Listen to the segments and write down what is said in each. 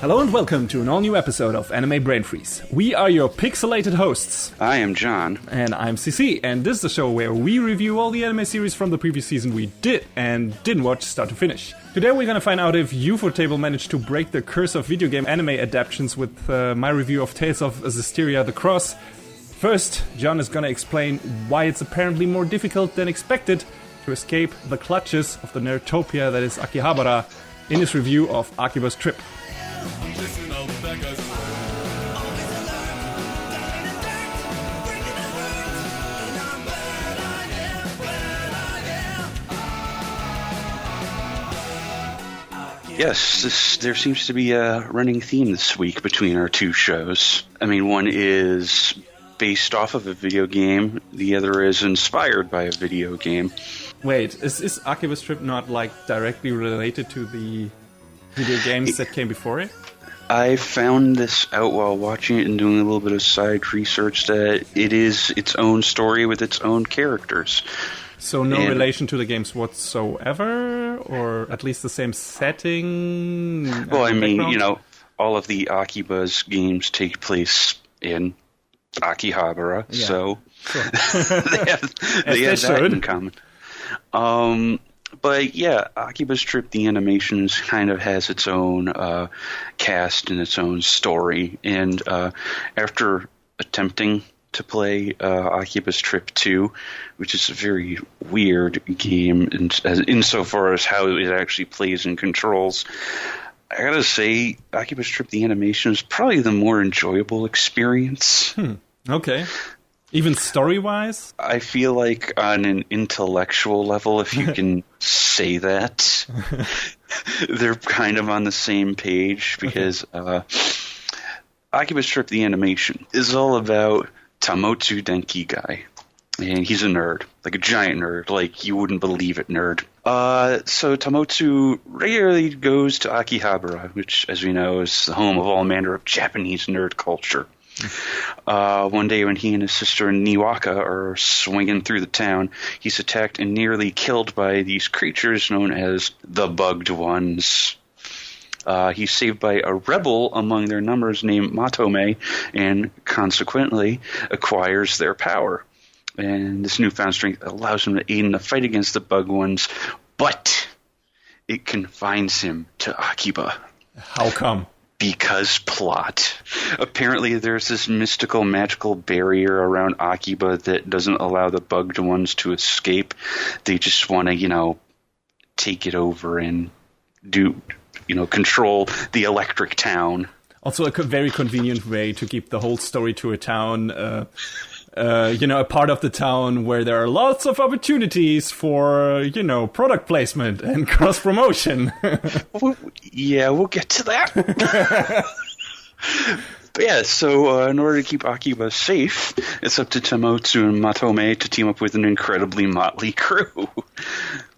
Hello and welcome to an all-new episode of Anime Brain Freeze. We are your pixelated hosts. I am John. And I'm CC, and this is the show where we review all the anime series from the previous season we did and didn't watch start to finish. Today we're gonna find out if Ufotable managed to break the curse of video game anime adaptions with my review of Tales of Zestiria the X. First, John is gonna explain why it's apparently more difficult than expected to escape the clutches of the nerdtopia that is Akihabara in his review of Akiba's Trip. Yes, there seems to be a running theme this week between our two shows. I mean, one is based off of a video game, the other is inspired by a video game. Wait, is Akiba's Trip not, directly related to the video games that came before it? I found this out while watching it and doing a little bit of side research that it is its own story with its own characters. So no relation to the games whatsoever? Or at least the same setting? Well, I mean, all of the Akiba's games take place in Akihabara, so sure. they have that in common. But yeah, Akiba's Trip, the animations kind of has its own cast and its own story. And after attempting to play Akiba's Trip 2, which is a very weird game insofar as how it actually plays and controls, I gotta say, Akiba's Trip, the animation is probably the more enjoyable experience. Okay. Even story-wise? I feel like on an intellectual level, if you can say that, they're kind of on the same page, because Akiba's Trip, the animation, is all about Tamotsu Denki guy. And he's a nerd, like a giant nerd, like you wouldn't believe it nerd. So Tamotsu regularly goes to Akihabara, which, as we know, is the home of all manner of Japanese nerd culture. One day when he and his sister Niwaka are swinging through the town, he's attacked and nearly killed by these creatures known as the Bugged Ones. He's saved by a rebel among their numbers named Matome, and consequently acquires their power. And this newfound strength allows him to aid in the fight against the Bugged Ones, but it confines him to Akiba. How come? Because plot. Apparently there's this mystical, magical barrier around Akiba that doesn't allow the Bugged Ones to escape. They just want to, take it over and control the electric town. Also a very convenient way to keep the whole story to a town, a part of the town where there are lots of opportunities for, product placement and cross-promotion. We'll get to that. But yeah, so in order to keep Akiba safe, it's up to Tamotsu and Matome to team up with an incredibly motley crew.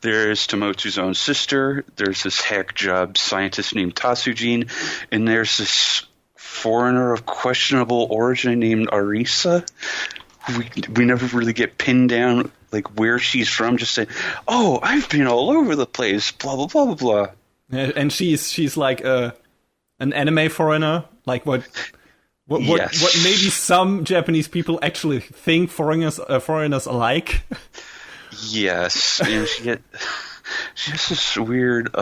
There's Tamotsu's own sister, there's this hack job scientist named Tasujin, and there's this foreigner of questionable origin named Arisa. We never really get pinned down, where she's from. Just say, "Oh, I've been all over the place." Blah blah blah blah blah. And she's like an anime foreigner, what Yes. what maybe some Japanese people actually think foreigners are like. Yes, and she has this weird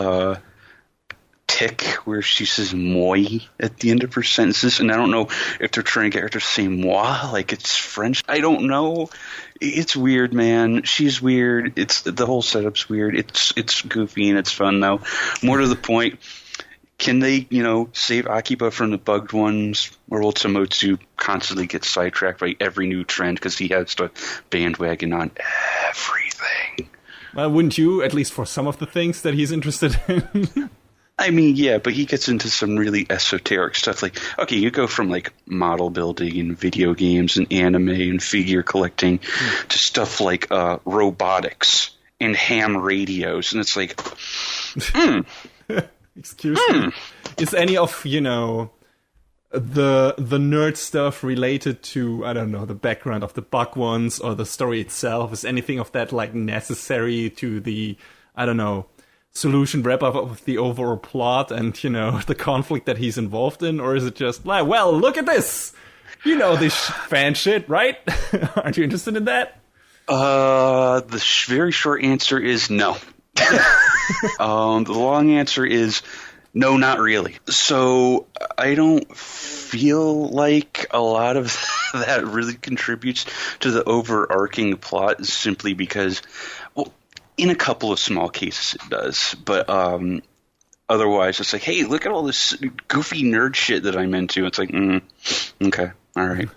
tick where she says "moi" at the end of her sentences, and I don't know if they're trying to get her to say "moi" like it's French. I don't know. It's weird, man. She's weird. The whole setup's weird. It's goofy and it's fun though. More to the point, can they, save Akiba from the Bugged Ones, or will Tamotsu constantly get sidetracked by every new trend because he has to bandwagon on everything? Well, wouldn't you, at least for some of the things that he's interested in? I mean, yeah, but he gets into some really esoteric stuff. Okay, you go from model building and video games and anime and figure collecting to stuff like robotics and ham radios, and it's Excuse me. Is any of, the nerd stuff related to, I don't know, the background of the Bugged Ones or the story itself? Is anything of that necessary to the, I don't know, solution wrap up of the overall plot and, you know, the conflict that he's involved in? Or is it just like, well, look at this! You know this fan shit, right? Aren't you interested in that? The very short answer is no. The long answer is no, not really. So I don't feel like a lot of that really contributes to the overarching plot simply because, well, in a couple of small cases it does, but otherwise it's like, hey, look at all this goofy nerd shit that I'm into. It's like, okay, all right.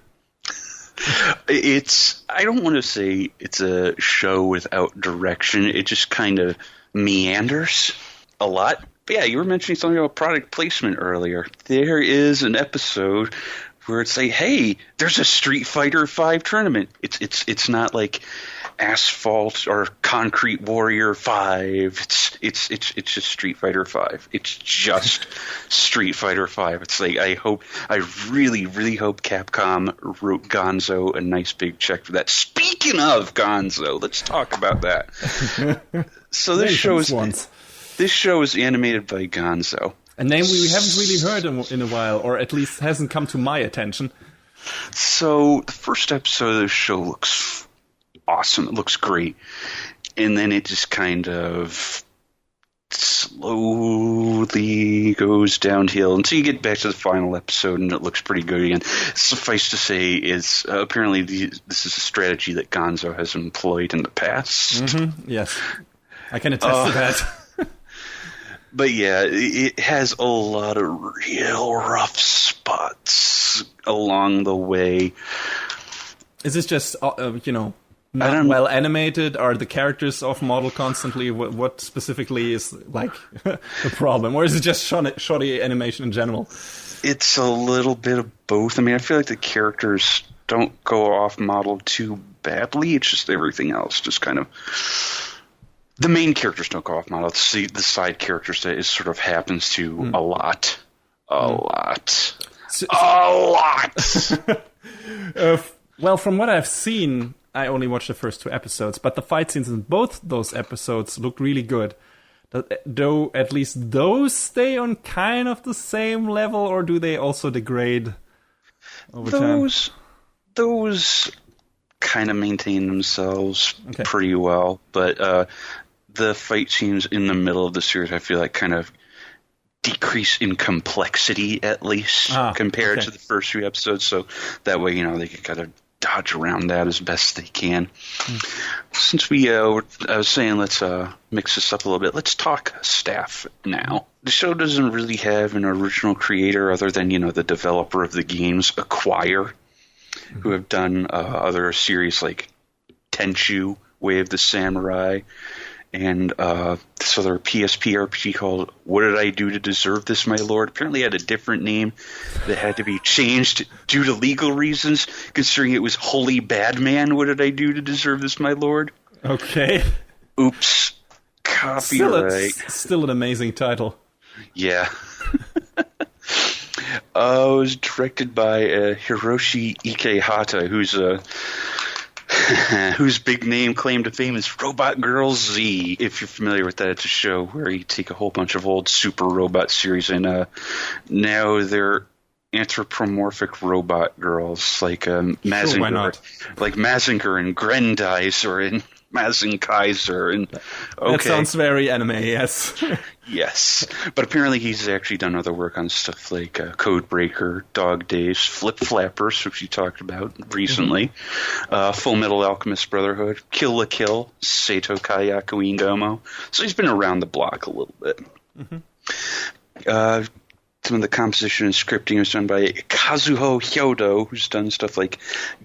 I don't want to say it's a show without direction. It just kind of meanders a lot. But yeah, you were mentioning something about product placement earlier. There is an episode where it's like, hey, there's a Street Fighter V tournament. It's not like Asphalt or Concrete Warrior 5. It's just Street Fighter 5. It's just Street Fighter 5. It's like I really, really hope Capcom wrote Gonzo a nice big check for that. Speaking of Gonzo, let's talk about that. So this show is animated by Gonzo. A name we haven't really heard in a while, or at least hasn't come to my attention. So the first episode of the show looks awesome. It looks great. And then it just kind of slowly goes downhill until you get back to the final episode and it looks pretty good again. Suffice to say is apparently this is a strategy that Gonzo has employed in the past. Mm-hmm. Yes. I can attest to that. But yeah, it has a lot of real rough spots along the way. Is this just, not well animated? Are the characters off model constantly? What specifically is like the problem? Or is it just shoddy animation in general? It's a little bit of both. I mean, I feel like the characters don't go off model too badly. It's just everything else just kind of... The main characters don't go off model. The side characters that it sort of happens to a lot. A lot. Well, from what I've seen, I only watched the first 2 episodes, but the fight scenes in both those episodes look really good. Though at least those stay on kind of the same level, or do they also degrade over time? Those kind of maintain themselves pretty well, but the fight scenes in the middle of the series, I feel like, kind of decrease in complexity, at least, compared to the first 3 episodes. So that way, they can kind of dodge around that as best they can. Since I was saying let's mix this up a little bit, let's talk staff now. The show doesn't really have an original creator other than, the developer of the games, Acquire, who have done other series like Tenchu, Way of the Samurai, and this other PSP RPG called What Did I Do to Deserve This, My Lord? Apparently had a different name that had to be changed due to legal reasons, considering it was Holy Bad Man, What Did I Do to Deserve This, My Lord? Okay. Oops. Copyright. Still an amazing title. Yeah. It was directed by Hiroshi Ikehata, whose big name claim to fame is Robot Girl Z. If you're familiar with that, it's a show where you take a whole bunch of old super robot series and now they're anthropomorphic robot girls like Mazinger, sure, why not? Like Mazinger and Grendizer and Mazinkaiser, and that sounds very anime. Yes. Yes, but apparently he's actually done other work on stuff like Codebreaker, Dog Days, Flip Flappers, which you talked about recently, Full Metal Alchemist Brotherhood, Kill la Kill, Seito Kaiyaku Indomo. So he's been around the block a little bit. Some of the composition and scripting was done by Kazuho Hyodo, who's done stuff like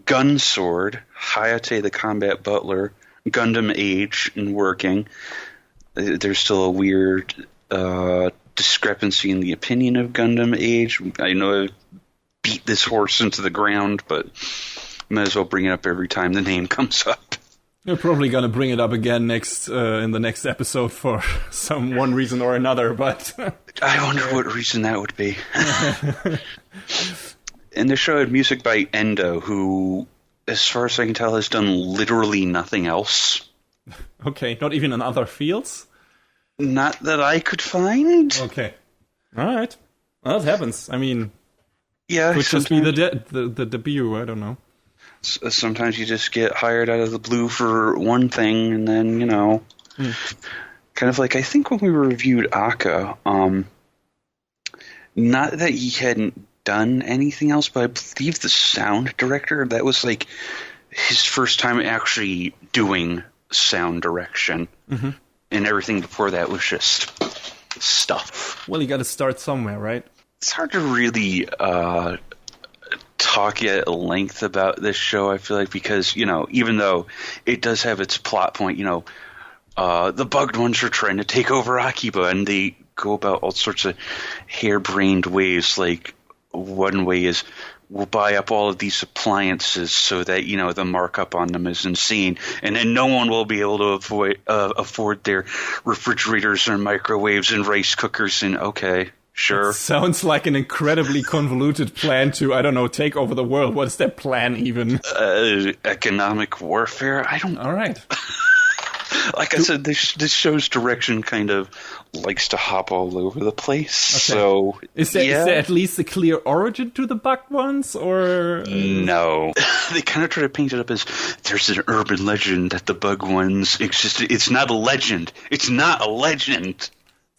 Gunsword, Hayate the Combat Butler, Gundam Age, and Working. There's still a weird discrepancy in the opinion of Gundam Age. I know I beat this horse into the ground, but might as well bring it up every time the name comes up. You're probably going to bring it up again next in the next episode for one reason or another, but... I wonder what reason that would be. And the show had music by Endo, who, as far as I can tell, has done literally nothing else. Okay, not even in other fields? Not that I could find. Okay. All right. Well, that happens. I mean, Yeah, could just be the debut. I don't know. sometimes you just get hired out of the blue for one thing, and then kind of like I think when we reviewed Akka, not that he hadn't done anything else, but I believe the sound director, that was like his first time actually doing sound direction, and everything before that was just stuff. Well, you got to start somewhere, right? It's hard to really talk at length about this show, I feel like, because, even though it does have its plot point, the bugged ones are trying to take over Akiba, and they go about all sorts of harebrained ways. Like, one way is we'll buy up all of these appliances so that, the markup on them is insane, and then no one will be able to afford their refrigerators or microwaves and rice cookers, and okay. Sure. It sounds like an incredibly convoluted plan to, I don't know, take over the world. What is their plan even? Economic warfare? I don't... All right. Like I said, this show's direction kind of likes to hop all over the place. Okay. So, is there at least a clear origin to the bugged ones, or...? No. They kind of try to paint it up as there's an urban legend that the bugged ones existed. It's not a legend. It's not a legend.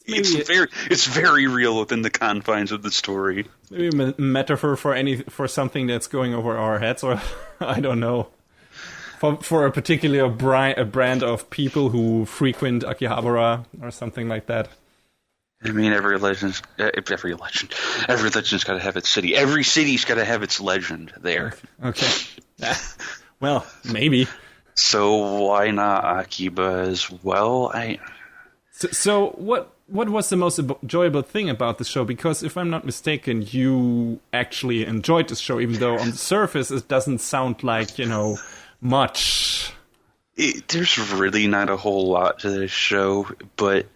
It's very real within the confines of the story. Maybe a metaphor for something that's going over our heads, or I don't know. For a particular brand of people who frequent Akihabara or something like that. I mean, every legend's got to have its city. Every city's got to have its legend there. Okay. Well, maybe. So why not Akiba as well? So what was the most enjoyable thing about the show? Because if I'm not mistaken, you actually enjoyed this show, even though on the surface it doesn't sound like, much. There's really not a whole lot to this show, but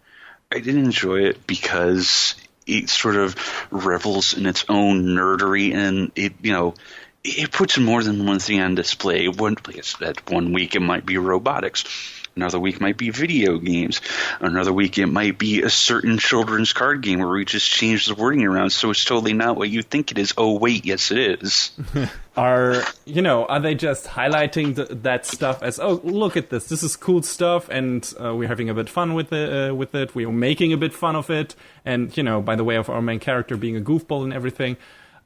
I did enjoy it because it sort of revels in its own nerdery, and it puts more than one thing on display. Like I said, one week it might be robotics. Another week might be video games. Another week it might be a certain children's card game where we just change the wording around so it's totally not what you think it is. Oh, wait, yes, it is. Are they just highlighting that stuff as, oh, look at this. This is cool stuff, and we're having a bit fun with it. We're making a bit fun of it. And, by the way of our main character being a goofball and everything.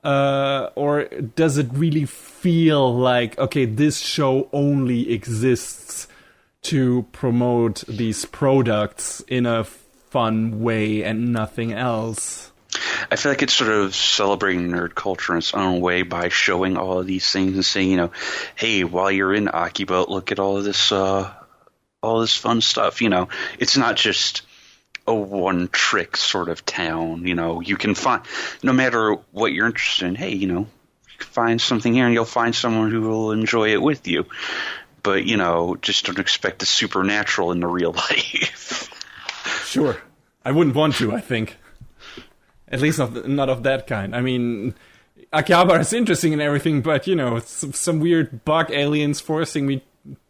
Or does it really feel like, okay, this show only exists to promote these products in a fun way and nothing else? I feel like it's sort of celebrating nerd culture in its own way by showing all of these things and saying, hey, while you're in Akiba, look at all this fun stuff. It's not just a one-trick sort of town. You can find, no matter what you're interested in, hey, you can find something here and you'll find someone who will enjoy it with you. But, just don't expect the supernatural in the real life. Sure. I wouldn't want to, I think. At least not of that kind. I mean, Akihabara is interesting and everything, but, some weird bug aliens forcing me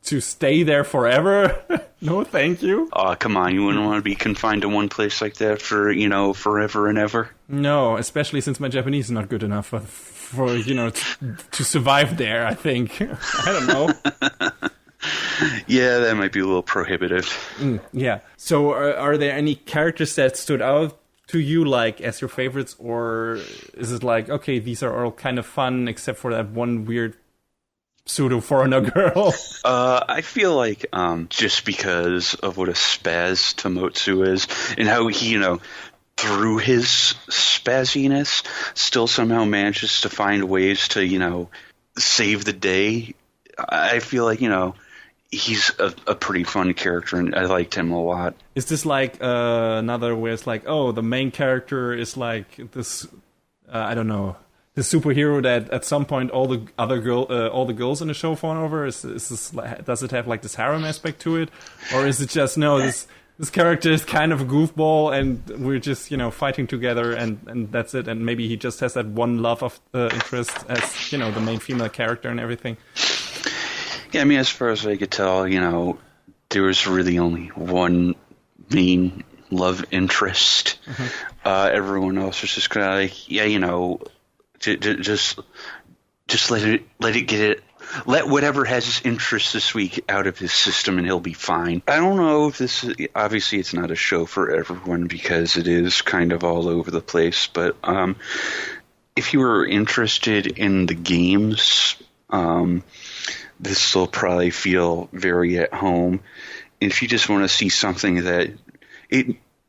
to stay there forever? No, thank you. Oh, come on. You wouldn't want to be confined to one place like that for, forever and ever? No, especially since my Japanese is not good enough for to survive there, I think. I don't know. Yeah, that might be a little prohibitive. Yeah. So are there any characters that stood out to you, like, as your favorites? Or is it like, okay, these are all kind of fun, except for that one weird pseudo-foreigner girl? I feel like just because of what a spaz Tomotsu is, and how he, through his spazziness, still somehow manages to find ways to, save the day. I feel like, he's a pretty fun character, and I liked him a lot. Is this like another where it's like, oh, the main character is like this, I don't know, the superhero that at some point all the girls in the show fawn over? Is this, does it have like this harem aspect to it, or is it just this character is kind of a goofball and we're just fighting together and that's it, and maybe he just has that one love of interest as the main female character and everything? Yeah, I mean, as far as I could tell, there was really only one main love interest. Everyone else was just kind of like, yeah, you know, just let whatever has his interest this week out of his system and he'll be fine. I don't know if this is, obviously it's not a show for everyone because it is kind of all over the place, but if you were interested in the games, this will probably feel very at home. If you just want to see something that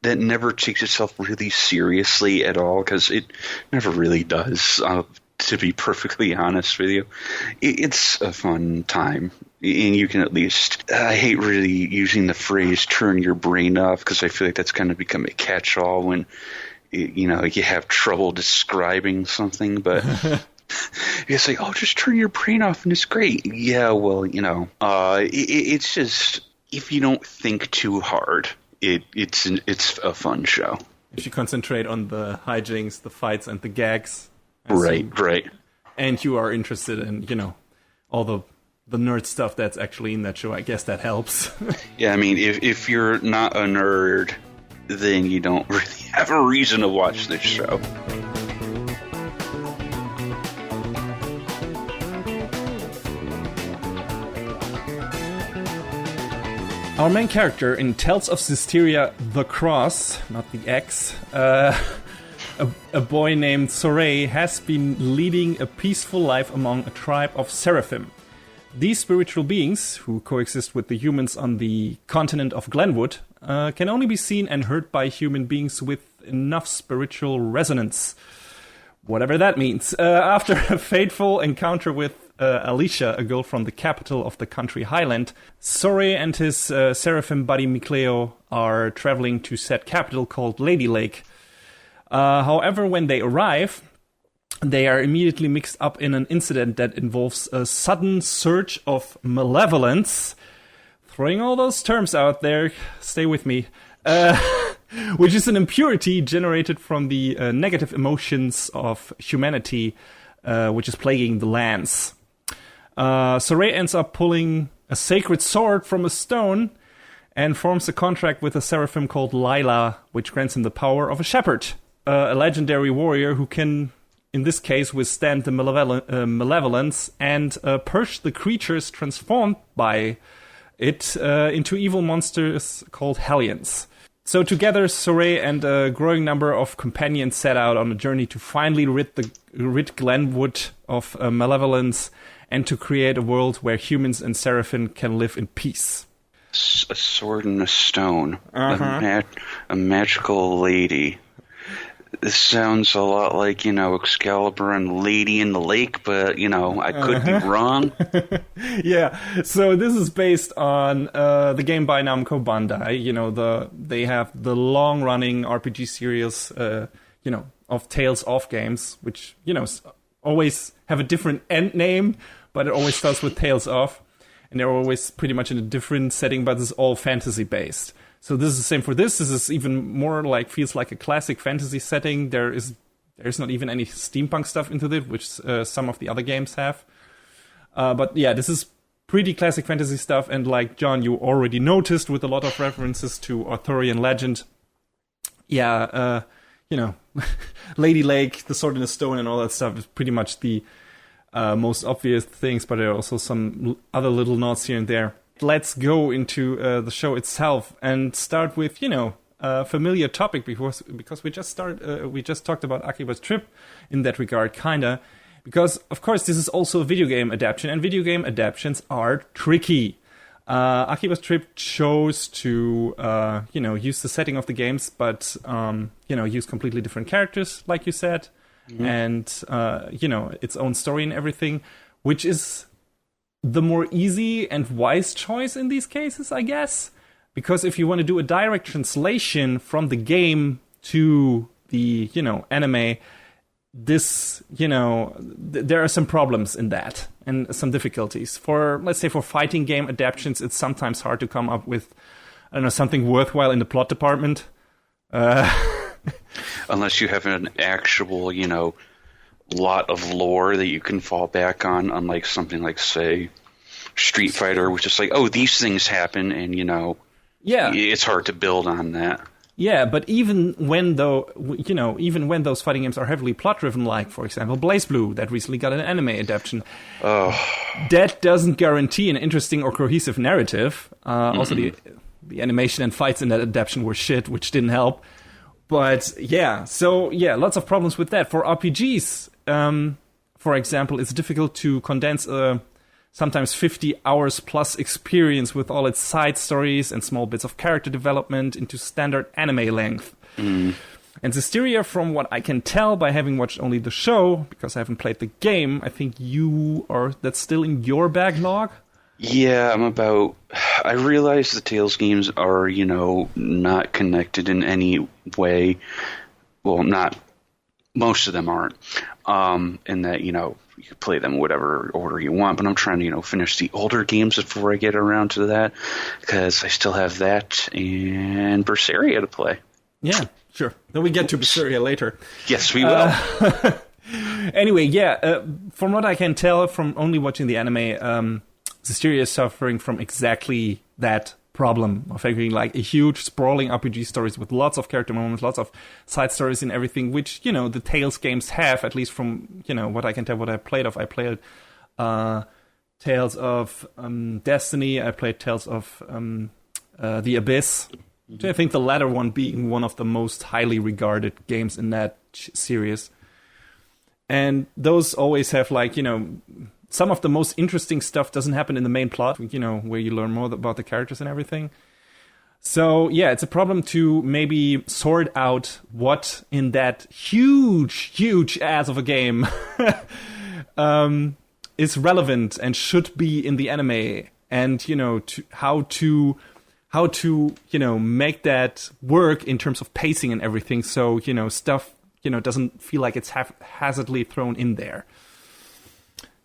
never takes itself really seriously at all, because it never really does, to be perfectly honest with you, it's a fun time. And you can at least, I hate really using the phrase turn your brain off, because I feel like that's kind of become a catch-all when, you know, you have trouble describing something, but you say, oh, just turn your brain off and it's great. Yeah, well, you know, it's just, if you don't think too hard, it's a fun show. If you concentrate on the hijinks, the fights, and the gags. Right. And you are interested in, you know, all the nerd stuff that's actually in that show, I guess that helps. Yeah, I mean, if you're not a nerd, then you don't really have a reason to watch this show. Our main character in Tales of Zestiria the Cross, not the X, a boy named Soray has been leading a peaceful life among a tribe of seraphim. These spiritual beings, who coexist with the humans on the continent of Glenwood, can only be seen and heard by human beings with enough spiritual resonance. Whatever that means. After a fateful encounter with Alicia, a girl from the capital of the country Highland, Soray and his seraphim buddy Mikleo are traveling to said capital called Lady Lake. However, when they arrive, they are immediately mixed up in an incident that involves a sudden surge of malevolence. Throwing all those terms out there, stay with me. Which is an impurity generated from the negative emotions of humanity, which is plaguing the lands. Soray ends up pulling a sacred sword from a stone and forms a contract with a seraphim called Lila, which grants him the power of a shepherd. A legendary warrior who can, in this case, withstand the malevolence and purge the creatures transformed by it into evil monsters called Hellions. So together, Soray and a growing number of companions set out on a journey to finally rid Glenwood of malevolence and to create a world where humans and seraphim can live in peace. A sword and a stone. A magical lady. This sounds a lot like, you know, Excalibur and Lady in the Lake, but, you know, I could be wrong. Yeah, so this is based on the game by Namco Bandai. You know, they have the long-running RPG series, you know, of Tales of games, which, you know, always have a different end name, but it always starts with Tales of. And they're always pretty much in a different setting, but it's all fantasy-based. So this is the same for this. This is even more like, feels like a classic fantasy setting. There's not even any steampunk stuff into it, which some of the other games have. But yeah, this is pretty classic fantasy stuff. And like John, you already noticed with a lot of references to Arthurian legend. Yeah, you know, Lady Lake, the Sword in the Stone and all that stuff is pretty much the most obvious things, but there are also some other little nods here and there. Let's go into the show itself and start with, you know, a familiar topic because we just talked about Akiba's trip in that regard, kinda. Because of course this is also a video game adaptation, and video game adaptations are tricky. Akiba's trip chose to you know, use the setting of the games, but you know, use completely different characters, like you said, and you know, its own story and everything, which is the more easy and wise choice in these cases, I guess. Because if you want to do a direct translation from the game to the, you know, anime, this, you know, there are some problems in that and some difficulties. For, let's say, for fighting game adaptions, it's sometimes hard to come up with, I don't know, something worthwhile in the plot department. Unless you have an actual, you know, lot of lore that you can fall back on, unlike something like, say, Street Fighter, which is like, oh, these things happen, and, you know, yeah, it's hard to build on that. Yeah, but even when those fighting games are heavily plot-driven, like, for example, BlazBlue, that recently got an anime adaptation, that doesn't guarantee an interesting or cohesive narrative. Also, the animation and fights in that adaptation were shit, which didn't help. But, lots of problems with that. For RPGs, for example, it's difficult to condense a sometimes 50 hours plus experience with all its side stories and small bits of character development into standard anime length. And Zestiria, from what I can tell by having watched only the show, because I haven't played the game, I think that's still in your backlog? Yeah, I realize the Tales games are, not connected in any way. Well, not, most of them aren't. And that, you can play them in whatever order you want, but I'm trying to, finish the older games before I get around to that, because I still have that and Berseria to play. Yeah, sure. Then we get to Berseria later. Yes, we will. Anyway, from what I can tell from only watching the anime, Zestiria is suffering from exactly that problem of having like a huge sprawling RPG stories with lots of character moments, lots of side stories and everything, which, the Tales games have, at least from, what I can tell what I played of. I played Tales of Destiny, I played Tales of The Abyss, I think the latter one being one of the most highly regarded games in that series. And those always have like, some of the most interesting stuff doesn't happen in the main plot, where you learn more about the characters and everything. So, it's a problem to maybe sort out what in that huge ass of a game is relevant and should be in the anime, and, how to make that work in terms of pacing and everything, so, stuff, doesn't feel like it's haphazardly thrown in there.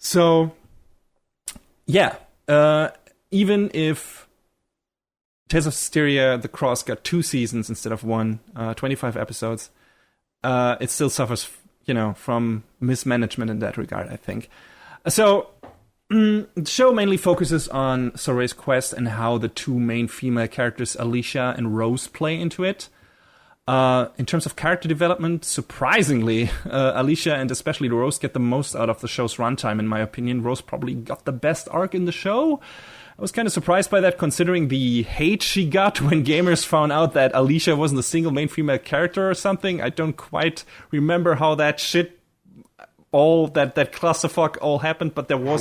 So, even if Tales of Zestiria, The Cross, got 2 seasons instead of 1, 25 episodes, it still suffers, from mismanagement in that regard, I think. So, the show mainly focuses on Soray's quest and how the 2 main female characters, Alicia and Rose, play into it. In terms of character development, surprisingly, Alicia and especially Rose get the most out of the show's runtime, in my opinion. Rose probably got the best arc in the show. I was kind of surprised by that, considering the hate she got when gamers found out that Alicia wasn't a single main female character or something. I don't quite remember how that shit, all that clusterfuck all happened, but there was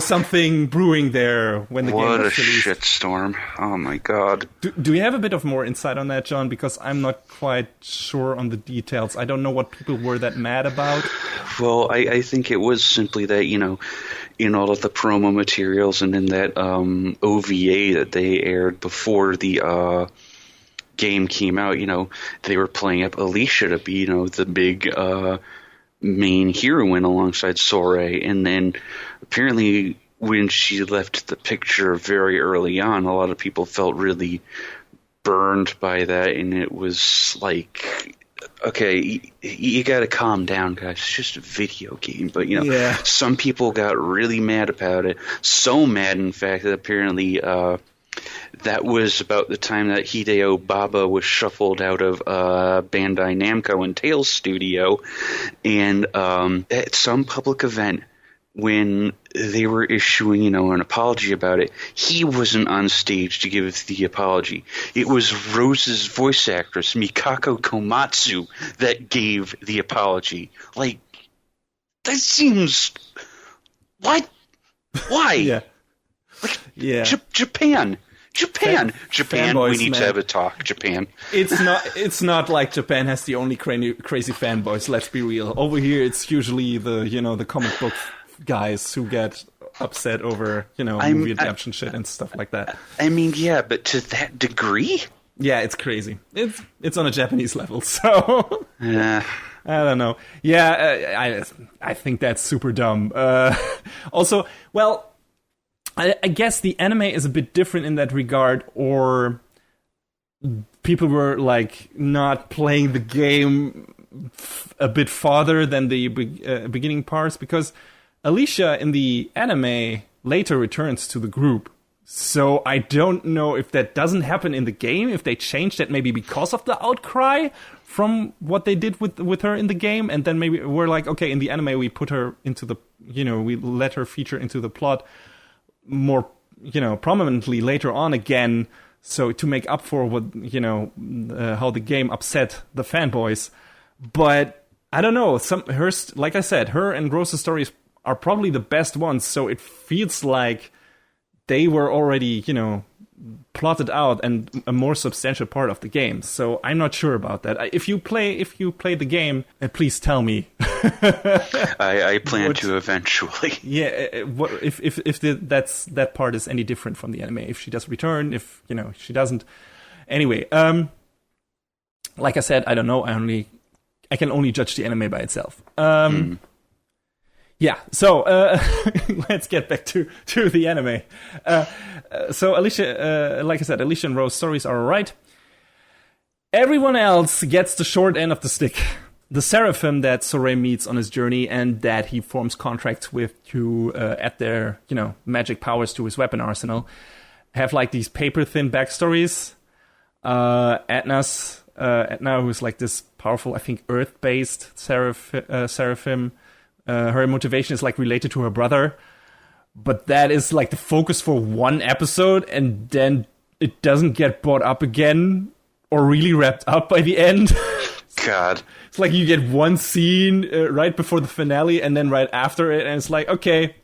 something brewing there when the game was released. What a shitstorm. Oh my god. Do you have a bit of more insight on that, John? Because I'm not quite sure on the details. I don't know what people were that mad about. Well, I think it was simply that, in all of the promo materials and in that OVA that they aired before the game came out, they were playing up Alicia to be, the big main heroine alongside Soray, and then apparently when she left the picture very early on, a lot of people felt really burned by that, and it was like, okay, you gotta calm down, guys. It's just a video game. But, some people got really mad about it. So mad, in fact, that apparently that was about the time that Hideo Baba was shuffled out of Bandai Namco and Tales Studio. And at some public event, when they were issuing, an apology about it, he wasn't on stage to give the apology. It was Rose's voice actress, Mikako Komatsu, that gave the apology. Like, that seems... What? Why? Yeah. Like, yeah. Japan, fanboys, we need man. to have a talk, Japan. It's not like Japan has the only crazy fanboys, let's be real. Over here, it's usually the comic book guys who get upset over, movie adaptation shit and stuff like that. I mean, yeah, but to that degree? Yeah, it's crazy. It's on a Japanese level, so... Yeah. I don't know. Yeah, I think that's super dumb. Also, well... I guess the anime is a bit different in that regard, or people were like not playing the game a bit farther than the beginning parts, because Alicia in the anime later returns to the group. So I don't know if that doesn't happen in the game, if they changed that maybe because of the outcry from what they did with her in the game, and then maybe we're like, okay, in the anime we put her into the, we let her feature into the plot more, prominently later on again, so to make up for what, how the game upset the fanboys. But I don't know, like I said, her and Rose's stories are probably the best ones, so it feels like they were already, plotted out and a more substantial part of the game. So I'm not sure about that. If you play the game, please tell me. I plan to eventually. Yeah, what if that part is any different from the anime? If she does return, if she doesn't. Anyway, like I said, I don't know. I can only judge the anime by itself. Yeah, so let's get back to the anime. So Alicia, like I said, Alicia and Rose's stories are alright. Everyone else gets the short end of the stick. The Seraphim that Sorey meets on his journey and that he forms contracts with to add their, magic powers to his weapon arsenal have like these paper-thin backstories. Edna, who's like this powerful, I think, Earth-based Seraphim. Her motivation is like related to her brother, but that is like the focus for one episode, and then it doesn't get brought up again or really wrapped up by the end. God, it's like you get one scene right before the finale, and then right after it, and it's like, okay,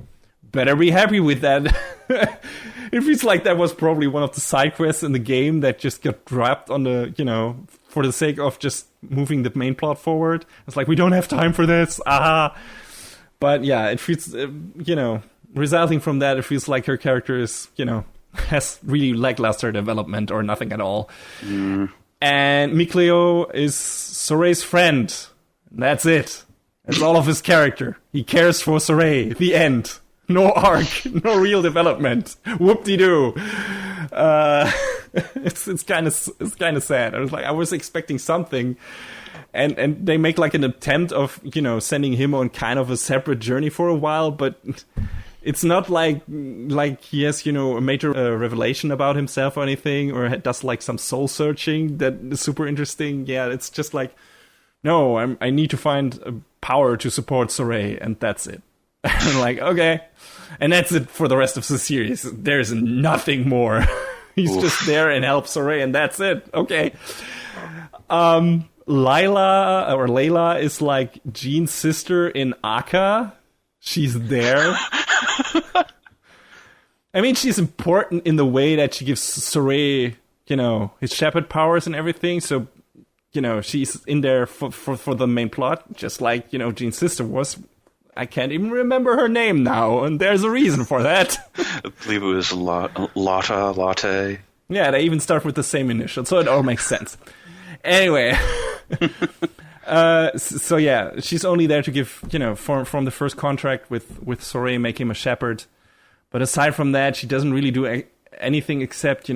better be happy with that. It feels like that was probably one of the side quests in the game that just got dropped on the, for the sake of just moving the main plot forward. It's like, we don't have time for this. But yeah, it feels, resulting from that, it feels like her character is, has really lackluster development or nothing at all. And Mikleo is Sorey's friend. That's it. That's all of his character. He cares for Sorey. The end. No arc. No real development. Whoop-de-doo. It's kind of sad. I was expecting something. And they make like an attempt of, sending him on kind of a separate journey for a while, but it's not like he has, a major revelation about himself or anything, or does like some soul searching that is super interesting. Yeah, it's just like, no, I need to find a power to support Sorey, and that's it. I'm like, okay. And that's it for the rest of the series. There's nothing more. He's just there and helps Sorey, and that's it. Okay. Layla is like Jean's sister in Aka. She's there. I mean, she's important in the way that she gives Sorey, his shepherd powers and everything. So, she's in there for the main plot, just like, Jean's sister was. I can't even remember her name now, and there's a reason for that. I believe it was Latte. Yeah, they even start with the same initial, so it all makes sense. Anyway, so yeah, she's only there to give, from the first contract with Sorey, make him a shepherd. But aside from that, she doesn't really do anything except,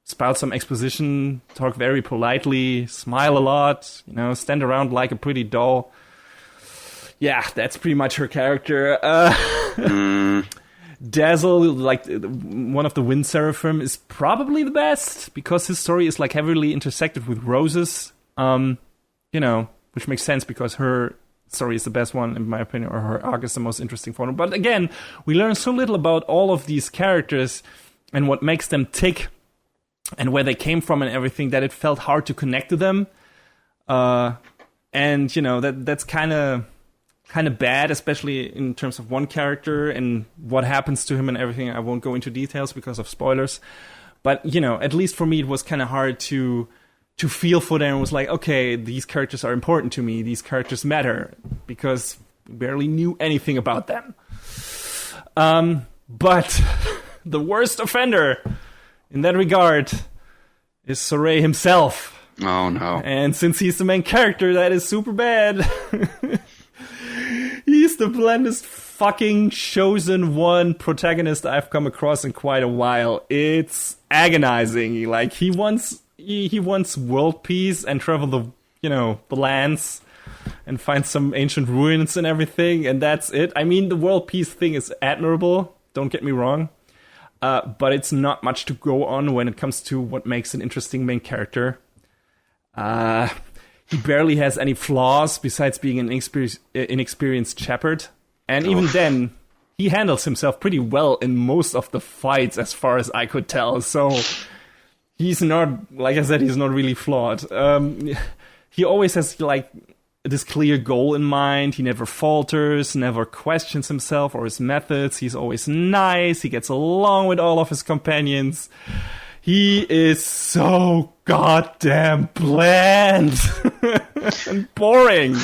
spout some exposition, talk very politely, smile a lot, stand around like a pretty doll. Yeah, that's pretty much her character. Dazzle, like one of the Wind Seraphim, is probably the best because his story is like heavily intersected with Rose's, which makes sense because her story is the best one in my opinion, or her arc is the most interesting for them. But again, we learn so little about all of these characters and what makes them tick and where they came from and everything that it felt hard to connect to them. And that's kind of bad, especially in terms of one character and what happens to him and everything. I won't go into details because of spoilers. But, at least for me, it was kind of hard to feel for them. It was like, okay, these characters are important to me. These characters matter because we barely knew anything about them. But the worst offender in that regard is Sorey himself. Oh, no. And since he's the main character, that is super bad. He's the blandest fucking chosen one protagonist I've come across in quite a while. It's agonizing. Like, he wants world peace and travel the lands and find some ancient ruins and everything, and that's it. I mean, the world peace thing is admirable, don't get me wrong. but it's not much to go on when it comes to what makes an interesting main character. He barely has any flaws besides being an inexperienced shepherd. And even then, he handles himself pretty well in most of the fights, as far as I could tell. So he's not, like I said, he's not really flawed. He always has, like, this clear goal in mind. He never falters, never questions himself or his methods. He's always nice. He gets along with all of his companions. He is so goddamn bland and boring.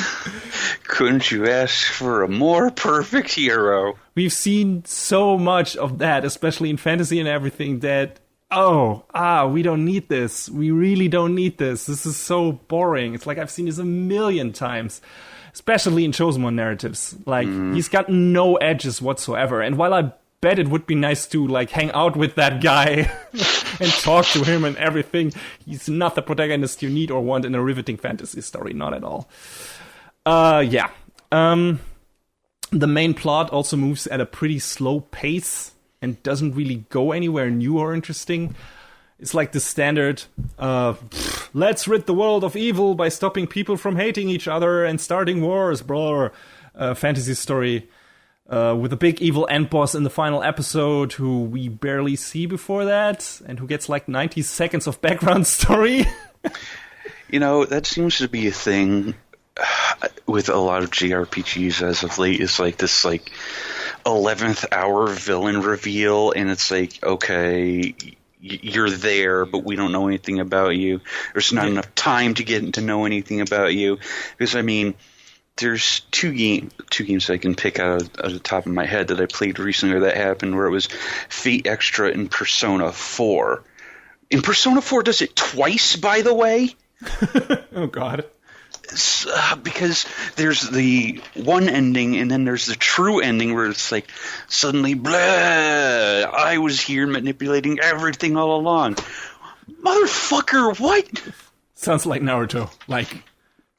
Couldn't you ask for a more perfect hero? We've seen so much of that, especially in fantasy and everything, that, we don't need this. We really don't need this. This is so boring. It's like I've seen this a million times, especially in Chosen One narratives. Like, he's got no edges whatsoever. And while I bet it would be nice to, like, hang out with that guy and talk to him and everything, he's not the protagonist you need or want in a riveting fantasy story. Not at all. The main plot also moves at a pretty slow pace and doesn't really go anywhere new or interesting. It's like the standard, let's rid the world of evil by stopping people from hating each other and starting wars, fantasy story with a big evil end boss in the final episode who we barely see before that and who gets like 90 seconds of background story. You know, that seems to be a thing with a lot of JRPGs as of late, is like this like 11th hour villain reveal, and it's like, okay, you're there, but we don't know anything about you. There's not enough time to get to know anything about you. Because, I mean, there's two games I can pick out of the top of my head that I played recently where that happened, where it was Fate Extra and Persona 4. And Persona 4 does it twice, by the way. Oh, God. Because there's the one ending and then there's the true ending where it's like, suddenly, blah, I was here manipulating everything all along. Motherfucker, what? Sounds like Naruto. Like,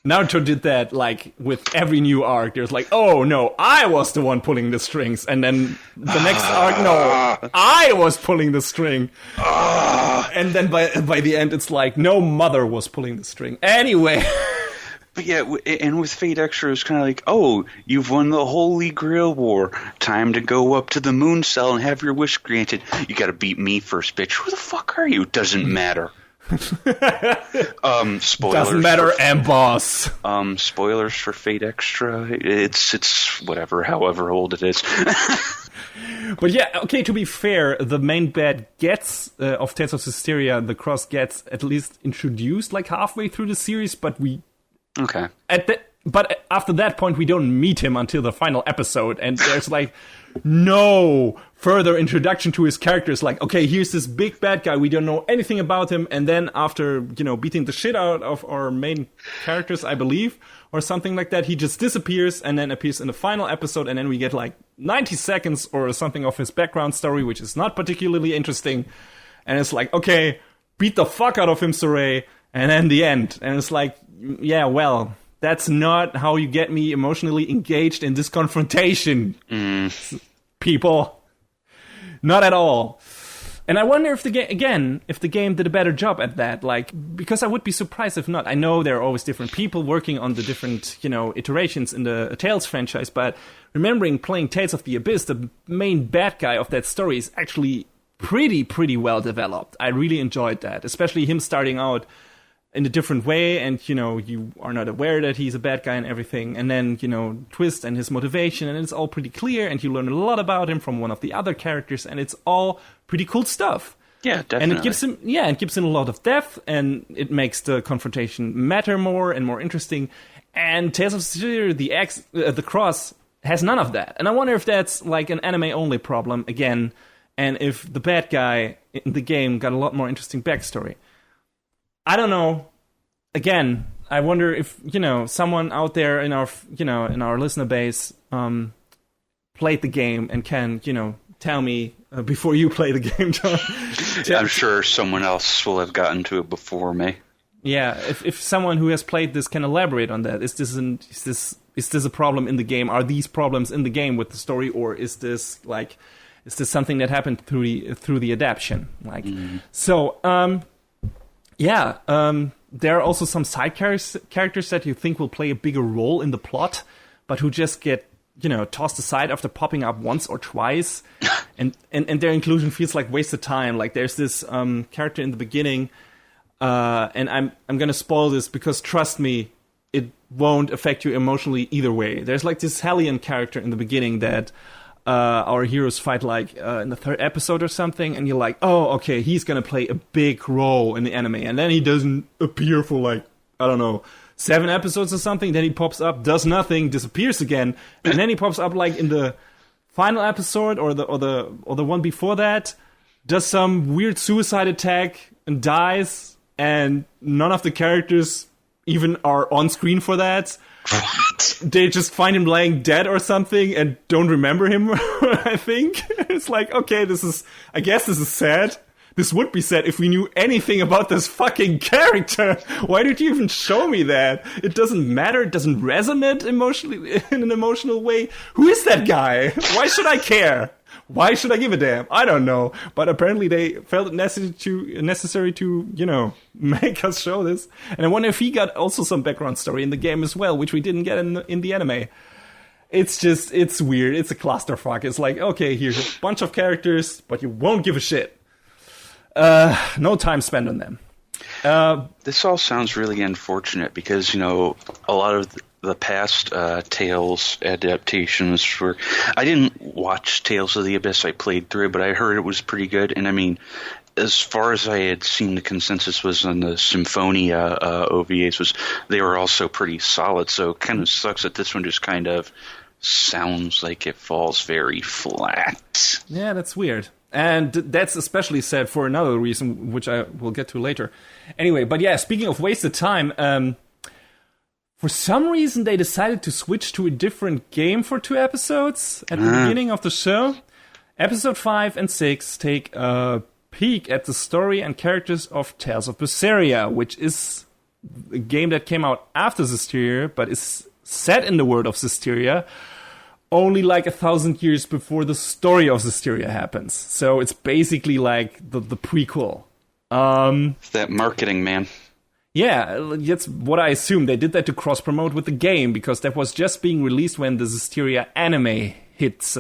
Naruto did that, like, with every new arc. There's like, oh, no, I was the one pulling the strings. And then the next arc, no, I was pulling the string. And then by the end, it's like, no, mother was pulling the string. Anyway. But yeah, and with Fate Extra, it's kind of like, oh, you've won the Holy Grail War. Time to go up to the Moon Cell and have your wish granted. You gotta beat me first, bitch. Who the fuck are you? Doesn't matter. Spoilers. Doesn't matter, boss. Spoilers for Fate Extra. It's whatever, however old it is. But yeah, okay, to be fair, the main bad of Tales of Zestiria, the Cross gets at least introduced like halfway through the series, but okay. But after that point, we don't meet him until the final episode, and there's like no further introduction to his characters. Like, okay, here's this big bad guy, we don't know anything about him, and then after, beating the shit out of our main characters, I believe, or something like that, he just disappears and then appears in the final episode, and then we get like 90 seconds or something of his background story, which is not particularly interesting, and it's like, okay, beat the fuck out of him, Saray, and then the end, and it's like, yeah, well, that's not how you get me emotionally engaged in this confrontation, people. Not at all. And I wonder if the game did a better job at that, like, because I would be surprised if not. I know there are always different people working on the different, iterations in the Tales franchise, but remembering playing Tales of the Abyss, the main bad guy of that story is actually pretty well developed. I really enjoyed that, especially him starting out in a different way, and, you are not aware that he's a bad guy and everything, and then, twist and his motivation, and it's all pretty clear, and you learn a lot about him from one of the other characters, and it's all pretty cool stuff. Yeah, definitely. And it gives him a lot of depth, and it makes the confrontation matter more and more interesting, and Tales of Zestiria the X, the Cross, has none of that, and I wonder if that's, like, an anime-only problem, again, and if the bad guy in the game got a lot more interesting backstory. I don't know. Again, I wonder if, someone out there in our, in our listener base played the game and can, tell me before you play the game, John. I'm sure someone else will have gotten to it before me. Yeah, if someone who has played this can elaborate on that. Is this a problem in the game? Are these problems in the game with the story, or is this like Is this something that happened through the adaptation? There are also some side characters that you think will play a bigger role in the plot, but who just get, tossed aside after popping up once or twice, and their inclusion feels like wasted time. Like there's this character in the beginning, and I'm gonna spoil this because trust me, it won't affect you emotionally either way. There's like this Hellion character in the beginning that our heroes fight in the 3rd episode or something, and you're like, oh, okay, he's gonna play a big role in the anime, and then he doesn't appear for 7 episodes or something. Then he pops up, does nothing, disappears again, and then he pops up in the final episode or the one before that, does some weird suicide attack and dies, and none of the characters even are on screen for that. What? They just find him laying dead or something and don't remember him, I think. It's like, okay, I guess this is sad. This would be sad if we knew anything about this fucking character. Why did you even show me that? It doesn't matter. It doesn't resonate emotionally in an emotional way. Who is that guy? Why should I care? Why should I give a damn? I don't know. But apparently they felt it necessary to, make us show this. And I wonder if he got also some background story in the game as well, which we didn't get in the anime. It's weird. It's a clusterfuck. It's like, okay, here's a bunch of characters, but you won't give a shit. No time spent on them. This all sounds really unfortunate because, a lot of the past Tales adaptations I didn't watch Tales of the Abyss. I played through it, but I heard it was pretty good. And I mean, as far as I had seen, the consensus was on the Symphonia OVAs they were also pretty solid. So it kind of sucks that this one just kind of sounds like it falls very flat. Yeah, that's weird. And that's especially sad for another reason, which I will get to later. Anyway, but yeah, speaking of wasted time, for some reason they decided to switch to a different game for 2 episodes at the beginning of the show. Episode 5 and 6 take a peek at the story and characters of Tales of Berseria, which is a game that came out after Zestiria, but is set in the world of Zestiria, only 1,000 years before the story of Zestiria happens. So it's basically like the prequel. That marketing, man. Yeah, that's what I assume. They did that to cross-promote with the game, because that was just being released when the Zestiria anime hits.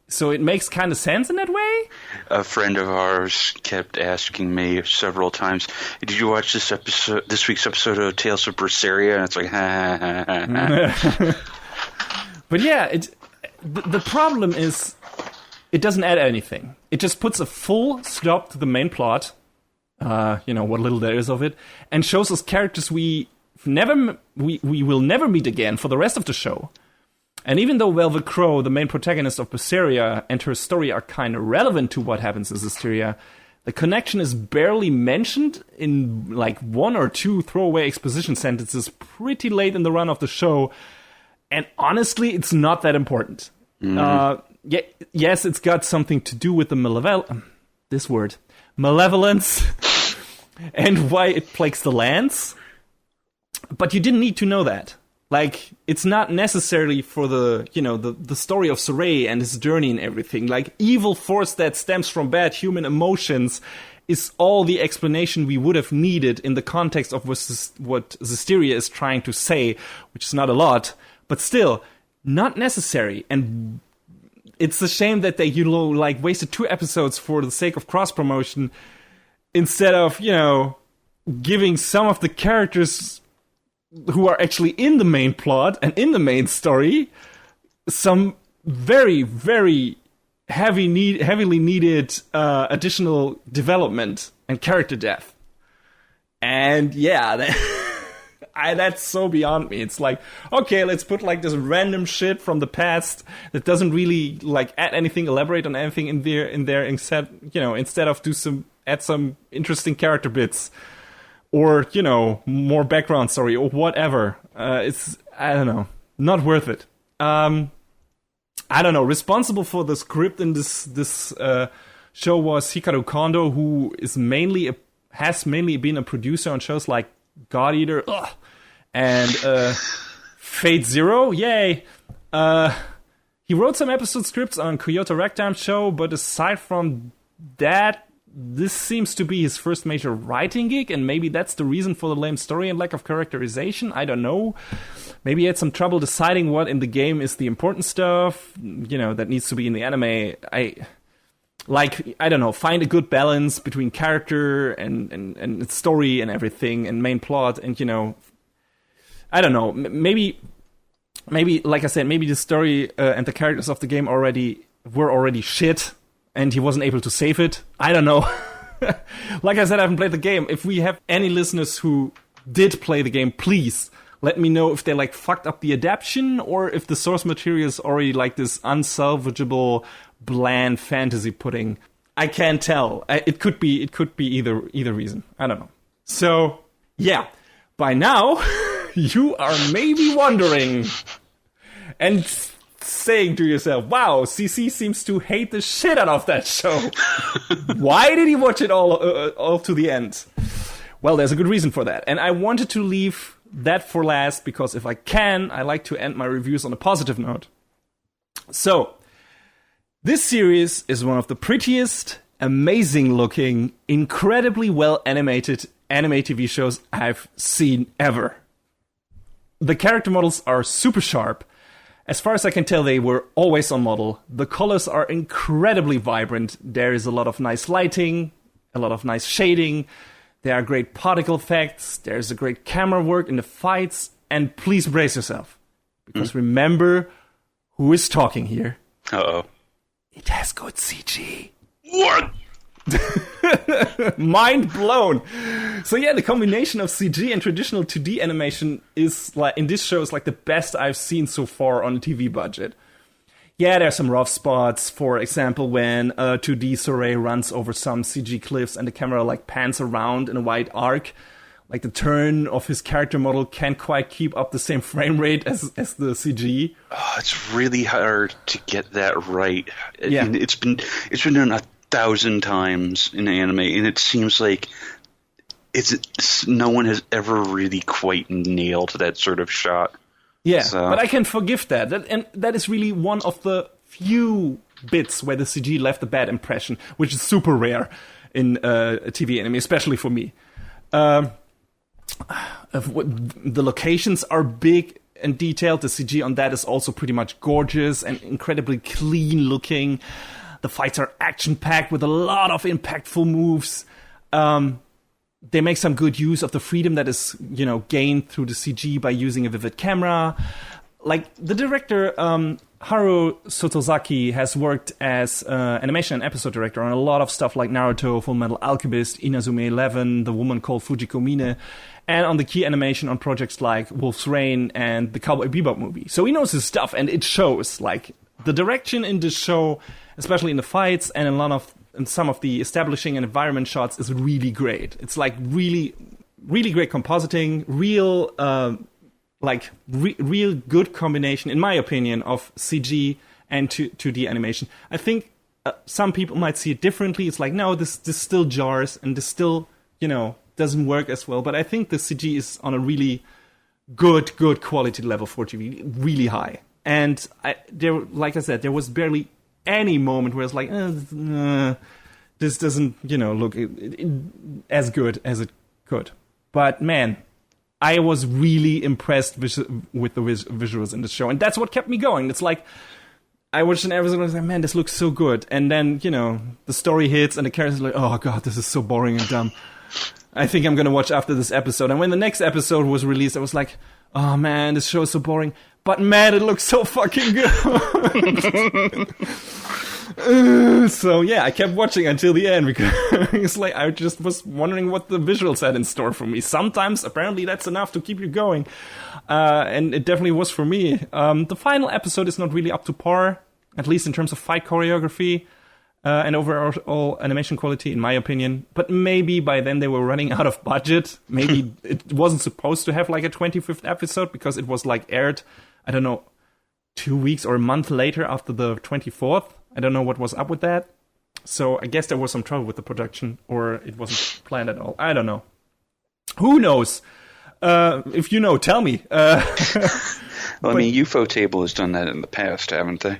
So it makes kind of sense in that way? A friend of ours kept asking me several times, did you watch this week's episode of Tales of Berseria? And it's like, ha. But yeah, the problem is it doesn't add anything. It just puts a full stop to the main plot, what little there is of it, and shows us characters we will never meet again for the rest of the show. And even though Velvet Crow, the main protagonist of Berseria, and her story are kind of relevant to what happens in Zestiria, the connection is barely mentioned in 1 or 2 throwaway exposition sentences pretty late in the run of the show. And honestly, it's not that important. Yes, it's got something to do with the malevolence and why it plagues the lands. But you didn't need to know that. It's not necessarily for the story of Saray and his journey and everything. Evil force that stems from bad human emotions is all the explanation we would have needed in the context of what Zestiria is trying to say, which is not a lot, but still, not necessary. And it's a shame that they, wasted 2 episodes for the sake of cross-promotion instead of, giving some of the characters who are actually in the main plot and in the main story some very, very heavily needed additional development and character depth. And yeah, that's so beyond me. It's like, okay, let's put this random shit from the past that doesn't really add anything, elaborate on anything in there instead of add some interesting character bits. Or, more background story, or whatever. It's, I don't know, not worth it. I don't know, responsible for the script in this show was Hikaru Kondo, who has mainly been a producer on shows like God Eater, and Fate Zero, yay! He wrote some episode scripts on Kyoto Ragtime Show, but aside from that, this seems to be his first major writing gig, and maybe that's the reason for the lame story and lack of characterization. I don't know. Maybe he had some trouble deciding what in the game is the important stuff, that needs to be in the anime. I don't know, find a good balance between character and story and everything, and main plot, and, I don't know, maybe, like I said, maybe the story and the characters of the game were already shit, and he wasn't able to save it. I don't know. Like I said, I haven't played the game. If we have any listeners who did play the game, please let me know if they fucked up the adaptation, or if the source material is already this unsalvageable, bland fantasy pudding. I can't tell. It could be either reason. I don't know. So yeah, by now you are maybe wondering and saying to yourself, wow, CC seems to hate the shit out of that show. Why did he watch it all to the end? Well, there's a good reason for that. And I wanted to leave that for last, because if I can, I like to end my reviews on a positive note. So, this series is one of the prettiest, amazing looking, incredibly well animated anime TV shows I've seen ever. The character models are super sharp. As far as I can tell, they were always on model. The colors are incredibly vibrant. There is a lot of nice lighting, a lot of nice shading. There are great particle effects. There's a great camera work in the fights. And please brace yourself, because remember who is talking here. Uh-oh. It has good CG. What? Mind blown. So yeah, the combination of CG and traditional 2D animation is in this show is the best I've seen so far on a TV budget. Yeah, there are some rough spots. For example, when a 2D Soray runs over some CG cliffs and the camera pans around in a wide arc. The turn of his character model can't quite keep up the same frame rate as the CG. Oh, it's really hard to get that right. Yeah. And it's been done 1,000 times in anime, and it seems like no one has ever really quite nailed that sort of shot. Yeah, so. But I can forgive that. And that is really one of the few bits where the CG left a bad impression, which is super rare in a TV anime, especially for me. The locations are big and detailed. The CG on that is also pretty much gorgeous and incredibly clean looking. The fights are action-packed with a lot of impactful moves. They make some good use of the freedom that is, gained through the CG by using a vivid camera. The director, Haru Sotozaki, has worked as animation and episode director on a lot of stuff like Naruto, Fullmetal Alchemist, Inazume 11, The Woman Called Fujiko Mine, and on the key animation on projects like Wolf's Rain and the Cowboy Bebop movie. So he knows his stuff, and it shows. The direction in this show, especially in the fights and in some of the establishing and environment shots, is really great. It's really, really great compositing, real good combination, in my opinion, of CG and 2D animation. I think some people might see it differently. It's no, this still jars, and this still, doesn't work as well. But I think the CG is on a really good quality level for TV, really high. And like I said, there was barely any moment where it's this doesn't, look as good as it could. But man, I was really impressed with the visuals in the show, and that's what kept me going. It's I watched an episode and I was like, man, this looks so good. And then, the story hits and the characters are oh god, this is so boring and dumb. I think I'm gonna watch after this episode. And when the next episode was released, I was like, oh man, this show is so boring. But man, it looks so fucking good. So yeah, I kept watching until the end, because it's I just was wondering what the visuals had in store for me. Sometimes, apparently, that's enough to keep you going. And it definitely was for me. The final episode is not really up to par, at least in terms of fight choreography and overall animation quality, in my opinion. But maybe by then they were running out of budget. Maybe it wasn't supposed to have a 25th episode, because it was aired, I don't know, 2 weeks or a month later after the 24th. I don't know what was up with that. So I guess there was some trouble with the production, or it wasn't planned at all. I don't know. Who knows? If you know, tell me. Well, I mean, UFO Table has done that in the past, haven't they?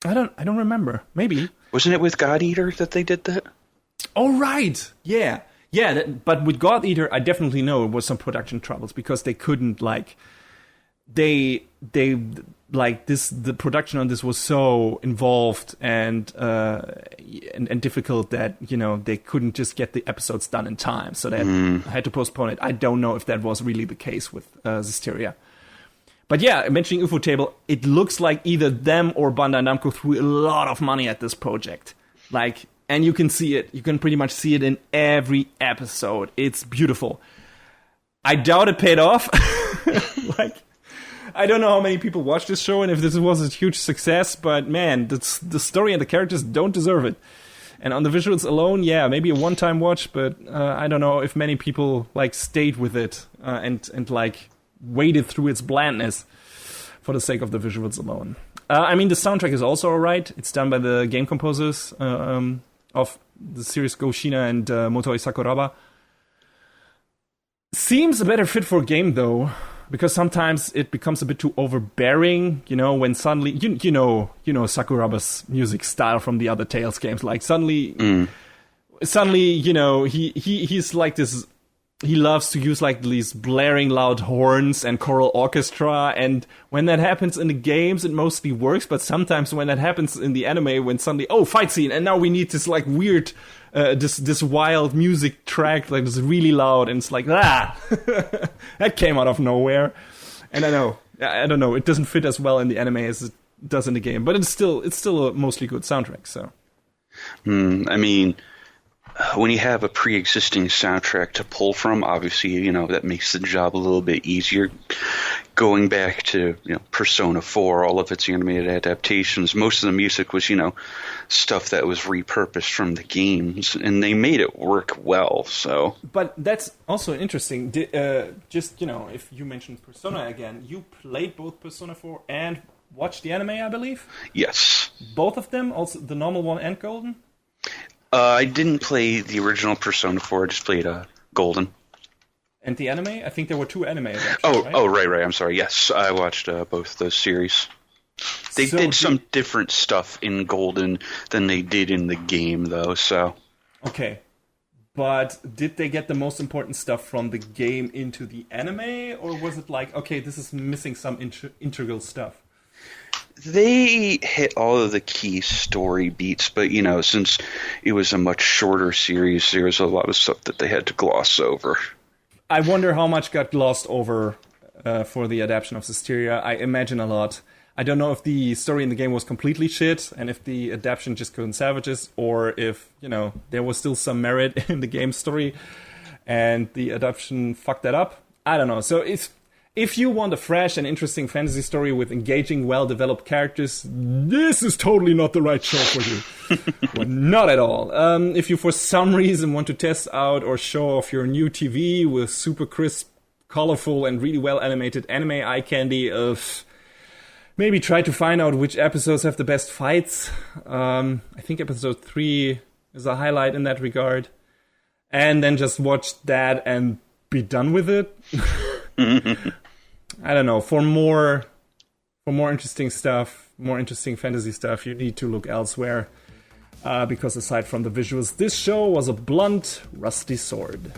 I don't remember. Maybe. Wasn't it with God Eater that they did that? Oh, right. Yeah. Yeah, but with God Eater, I definitely know it was some production troubles because they couldn't, like... They like this. The production on this was so involved and difficult that they couldn't just get the episodes done in time, so they had to postpone it. I don't know if that was really the case with Zestiria. But yeah, mentioning Ufotable, it looks like either them or Bandai Namco threw a lot of money at this project. Like, and you can see it. You can pretty much see it in every episode. It's beautiful. I doubt it paid off. Like. I don't know how many people watch this show and if this was a huge success, but man, the story and the characters don't deserve it. And on the visuals alone, yeah, maybe a one-time watch, but I don't know if many people like stayed with it and like waded through its blandness for the sake of the visuals alone. I mean, the soundtrack is also alright. It's done by the game composers of the series Goshina and Motoi Sakuraba. Seems a better fit for a game though. Because sometimes it becomes a bit too overbearing, when suddenly, you know Sakuraba's music style from the other Tales games. Like suddenly, he's like this. He loves to use like these blaring loud horns and choral orchestra. And when that happens in the games, it mostly works. But sometimes when that happens in the anime, when suddenly, fight scene, and now we need this like weird. This wild music track, like it's really loud, and it's like that came out of nowhere. And I don't know, it doesn't fit as well in the anime as it does in the game, but it's still a mostly good soundtrack. So, I mean, when you have a pre-existing soundtrack to pull from, obviously, that makes the job a little bit easier. Going back to, Persona 4, all of its animated adaptations, most of the music was, stuff that was repurposed from the games, and they made it work well, so... But that's also interesting. If you mentioned Persona again, you played both Persona 4 and watched the anime, I believe? Yes. Both of them? Also the normal one and Golden? I didn't play the original Persona 4, I just played Golden. And the anime? I think there were 2 anime adaptations, right. I'm sorry. Yes, I watched both those series. They did some different stuff in Golden than they did in the game, though, so... Okay. But did they get the most important stuff from the game into the anime? Or was it like, okay, this is missing some integral stuff? They hit all of the key story beats, but, since it was a much shorter series, there was a lot of stuff that they had to gloss over. I wonder how much got glossed over for the adaptation of Zestiria. I imagine a lot. I don't know if the story in the game was completely shit, and if the adaptation just couldn't salvage it, or if, there was still some merit in the game story, and the adaptation fucked that up. I don't know. So if you want a fresh and interesting fantasy story with engaging, well-developed characters, this is totally not the right show for you. Well, not at all. If you, for some reason, want to test out or show off your new TV with super crisp, colorful, and really well-animated anime eye candy, maybe try to find out which episodes have the best fights. I think episode 3 is a highlight in that regard. And then just watch that and be done with it. I don't know. For more interesting stuff, more interesting fantasy stuff, you need to look elsewhere. Because aside from the visuals, this show was a blunt, rusty sword.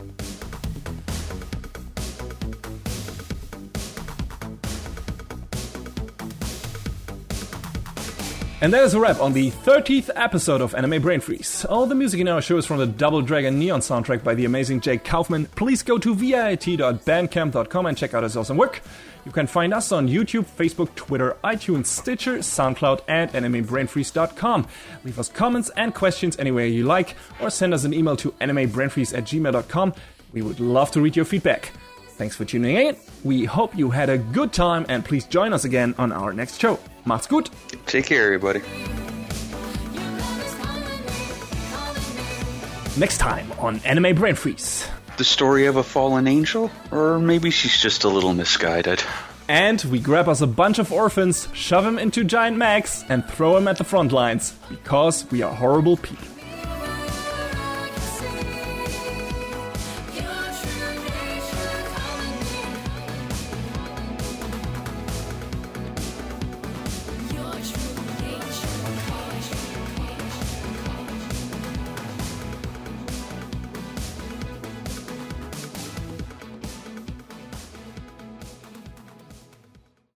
And that is a wrap on the 30th episode of Anime Brain Freeze. All the music in our show is from the Double Dragon Neon soundtrack by the amazing Jake Kaufman. Please go to vit.bandcamp.com and check out his awesome work. You can find us on YouTube, Facebook, Twitter, iTunes, Stitcher, SoundCloud, and animebrainfreeze.com. Leave us comments and questions anywhere you like, or send us an email to animebrainfreeze@gmail.com. We would love to read your feedback. Thanks for tuning in. We hope you had a good time, and please join us again on our next show. Macht's gut. Take care, everybody. Next time on Anime Brain Freeze. The story of a fallen angel? Or maybe she's just a little misguided. And we grab us a bunch of orphans, shove them into giant mechs, and throw them at the front lines. Because we are horrible people.